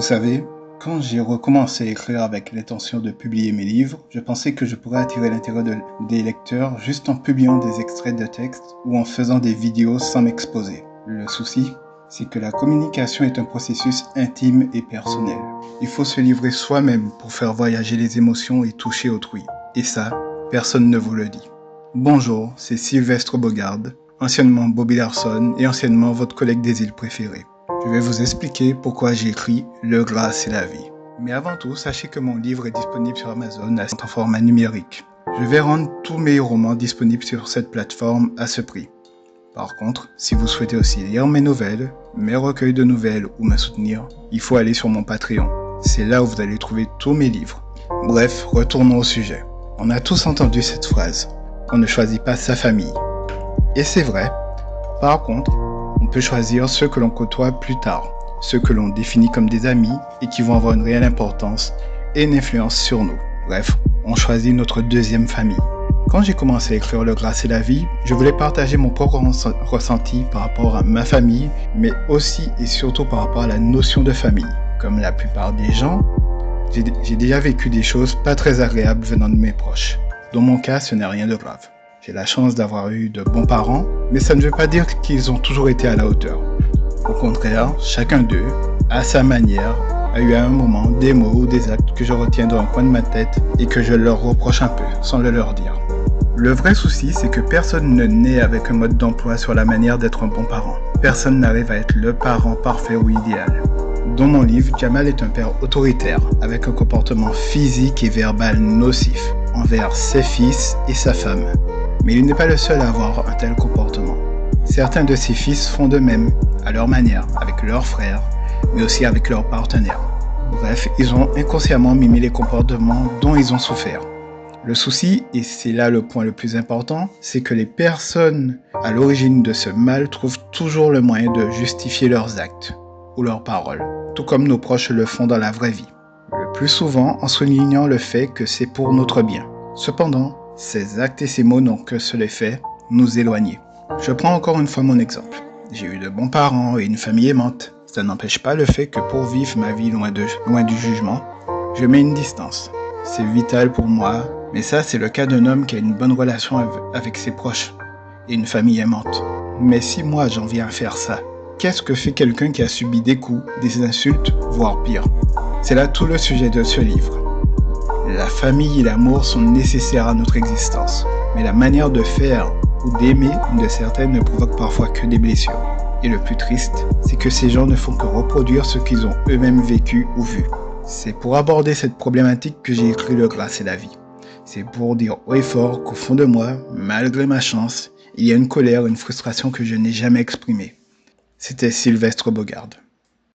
savez, quand j'ai recommencé à écrire avec l'intention de publier mes livres, je pensais que je pourrais attirer l'intérêt des lecteurs juste en publiant des extraits de textes ou en faisant des vidéos sans m'exposer. Le souci, c'est que la communication est un processus intime et personnel. Il faut se livrer soi-même pour faire voyager les émotions et toucher autrui. Et ça, personne ne vous le dit. Bonjour, c'est Sylvestre Bogarde, anciennement Bobby Larson et anciennement votre collègue des îles préférées. Je vais vous expliquer pourquoi j'ai écrit Le Gras c'est la vie. Mais avant tout, sachez que mon livre est disponible sur Amazon en format numérique. Je vais rendre tous mes romans disponibles sur cette plateforme à ce prix. Par contre, si vous souhaitez aussi lire mes nouvelles, mes recueils de nouvelles ou me soutenir, il faut aller sur mon Patreon. C'est là où vous allez trouver tous mes livres. Bref, retournons au sujet. On a tous entendu cette phrase. On ne choisit pas sa famille. Et c'est vrai. Par contre, on peut choisir ceux que l'on côtoie plus tard, ceux que l'on définit comme des amis et qui vont avoir une réelle importance et une influence sur nous. Bref, on choisit notre deuxième famille. Quand j'ai commencé à écrire Le Gras c'est la vie, je voulais partager mon propre ressenti par rapport à ma famille, mais aussi et surtout par rapport à la notion de famille. Comme la plupart des gens, j'ai déjà vécu des choses pas très agréables venant de mes proches. Dans mon cas, ce n'est rien de grave. J'ai la chance d'avoir eu de bons parents, mais ça ne veut pas dire qu'ils ont toujours été à la hauteur. Au contraire, chacun d'eux, à sa manière, a eu à un moment des mots ou des actes que je retiens dans un coin de ma tête et que je leur reproche un peu, sans le leur dire. Le vrai souci, c'est que personne ne naît avec un mode d'emploi sur la manière d'être un bon parent. Personne n'arrive à être le parent parfait ou idéal. Dans mon livre, Jamal est un père autoritaire, avec un comportement physique et verbal nocif envers ses fils et sa femme. Mais il n'est pas le seul à avoir un tel comportement. Certains de ses fils font de même, à leur manière, avec leurs frères, mais aussi avec leurs partenaires. Bref, ils ont inconsciemment mimé les comportements dont ils ont souffert. Le souci, et c'est là le point le plus important, c'est que les personnes à l'origine de ce mal trouvent toujours le moyen de justifier leurs actes ou leurs paroles, tout comme nos proches le font dans la vraie vie. Le plus souvent en soulignant le fait que c'est pour notre bien. Cependant, ces actes et ces mots n'ont que seul effet, nous éloigner. Je prends encore une fois mon exemple. J'ai eu de bons parents et une famille aimante. Ça n'empêche pas le fait que pour vivre ma vie loin du jugement, je mets une distance. C'est vital pour moi, mais ça c'est le cas d'un homme qui a une bonne relation avec ses proches et une famille aimante. Mais si moi j'en viens à faire ça, qu'est-ce que fait quelqu'un qui a subi des coups, des insultes, voire pire? C'est là tout le sujet de ce livre. La famille et l'amour sont nécessaires à notre existence, mais la manière de faire ou d'aimer de certaines ne provoque parfois que des blessures. Et le plus triste, c'est que ces gens ne font que reproduire ce qu'ils ont eux-mêmes vécu ou vu. C'est pour aborder cette problématique que j'ai écrit Le Gras c'est la vie. C'est pour dire haut et fort qu'au fond de moi, malgré ma chance, il y a une colère, une frustration que je n'ai jamais exprimée. C'était Sylvestre Bogarde.